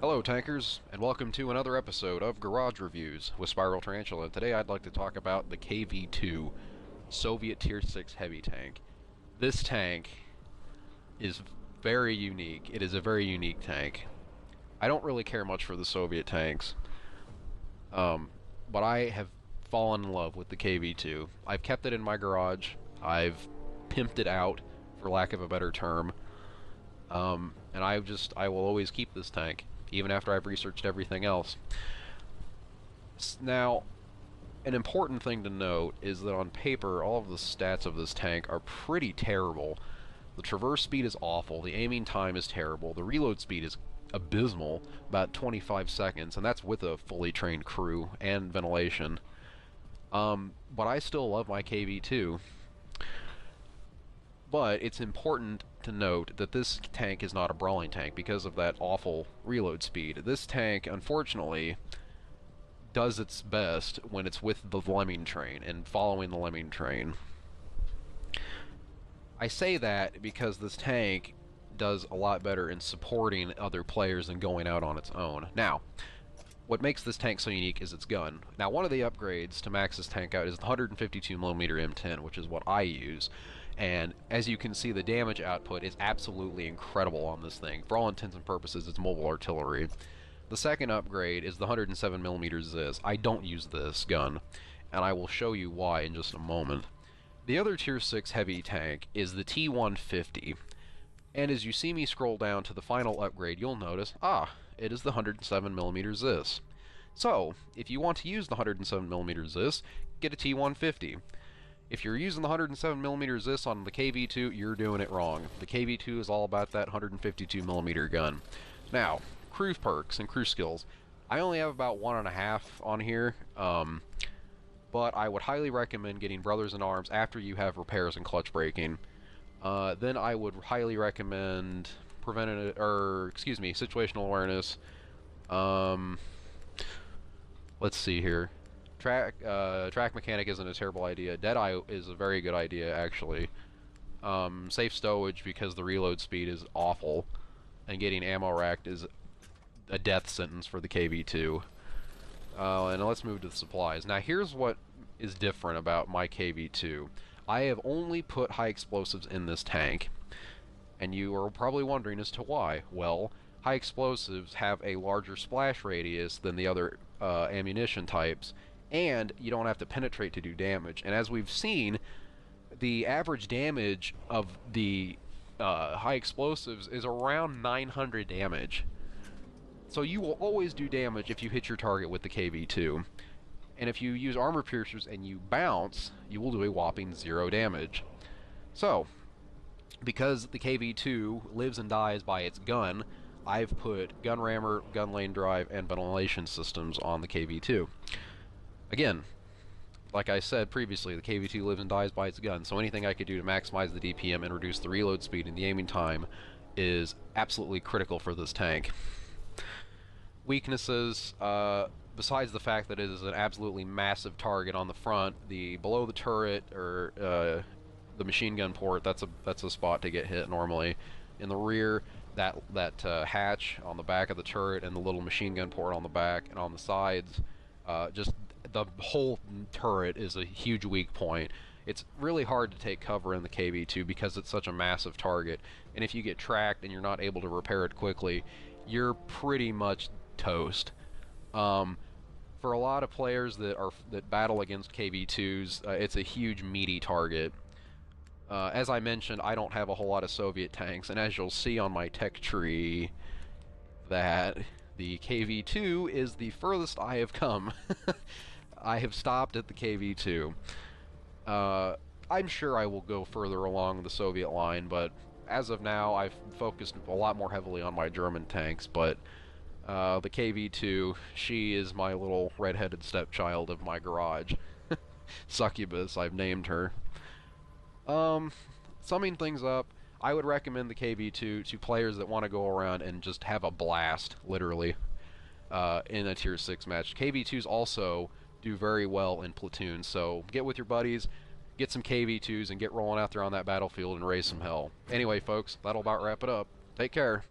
Hello, tankers, and welcome to another episode of Garage Reviews with Spiral Tarantula. Today I'd like to talk about the KV-2 Soviet Tier 6 heavy tank. This tank is very unique. It is a very unique tank. I don't really care much for the Soviet tanks, but I have fallen in love with the KV-2. I've kept it in my garage. I've pimped it out, for lack of a better term. And I will always keep this tank, even after I've researched everything else. Now, an important thing to note is that on paper, all of the stats of this tank are pretty terrible. The traverse speed is awful, the aiming time is terrible, the reload speed is abysmal, about 25 seconds, and that's with a fully trained crew and ventilation. But I still love my KV-2. But it's important to note that this tank is not a brawling tank because of that awful reload speed. This tank, unfortunately, does its best when it's with the lemming train and following the lemming train. I say that because this tank does a lot better in supporting other players than going out on its own. Now, what makes this tank so unique is its gun. Now, one of the upgrades to max this tank out is the 152mm M10, which is what I use. And as you can see, the damage output is absolutely incredible on this thing. For all intents and purposes, it's mobile artillery. The second upgrade is the 107mm Zis. I don't use this gun, and I will show you why in just a moment. The other Tier 6 heavy tank is the T150. And as you see me scroll down to the final upgrade, you'll notice, it is the 107mm Zis. So, if you want to use the 107mm Zis, get a T150. If you're using the 107mm Zis on the KV-2, you're doing it wrong. The KV-2 is all about that 152mm gun. Now, crew perks and crew skills. I only have about 1.5 on here, but I would highly recommend getting Brothers in Arms after you have repairs and clutch braking. Then I would highly recommend situational awareness. Let's see here. Track mechanic isn't a terrible idea. Deadeye is a very good idea, actually. Safe stowage because the reload speed is awful, and getting ammo racked is a death sentence for the KV-2. And let's move to the supplies. Now, here's what is different about my KV-2. I have only put high explosives in this tank, and you are probably wondering as to why. Well, high explosives have a larger splash radius than the other ammunition types, and you don't have to penetrate to do damage. And as we've seen, the average damage of the high explosives is around 900 damage. So you will always do damage if you hit your target with the KV-2. And if you use armor piercers and you bounce, you will do a whopping 0 damage. So, because the KV-2 lives and dies by its gun, I've put gun rammer, gun lane drive, and ventilation systems on the KV-2. Again, like I said previously, the KV-2 lives and dies by its gun, so anything I could do to maximize the DPM and reduce the reload speed and the aiming time is absolutely critical for this tank. Weaknesses, besides the fact that it is an absolutely massive target on the front, the below the turret or the machine gun port, that's a spot to get hit normally. In the rear, that hatch on the back of the turret and the little machine gun port on the back and on the sides, just the whole turret is a huge weak point. It's really hard to take cover in the KV-2 because it's such a massive target, and if you get tracked and you're not able to repair it quickly, you're pretty much toast. For a lot of players that battle against KV-2s, it's a huge meaty target. As I mentioned, I don't have a whole lot of Soviet tanks, and as you'll see on my tech tree, that the KV-2 is the furthest I have come. I have stopped at the KV-2. I'm sure I will go further along the Soviet line, but as of now, I've focused a lot more heavily on my German tanks, but the KV-2, she is my little red-headed stepchild of my garage. Succubus, I've named her. Summing things up, I would recommend the KV-2 to players that want to go around and just have a blast, literally, in a Tier 6 match. KV-2s also do very well in platoons, so get with your buddies, get some KV-2s, and get rolling out there on that battlefield and raise some hell. Anyway, folks, that'll about wrap it up. Take care.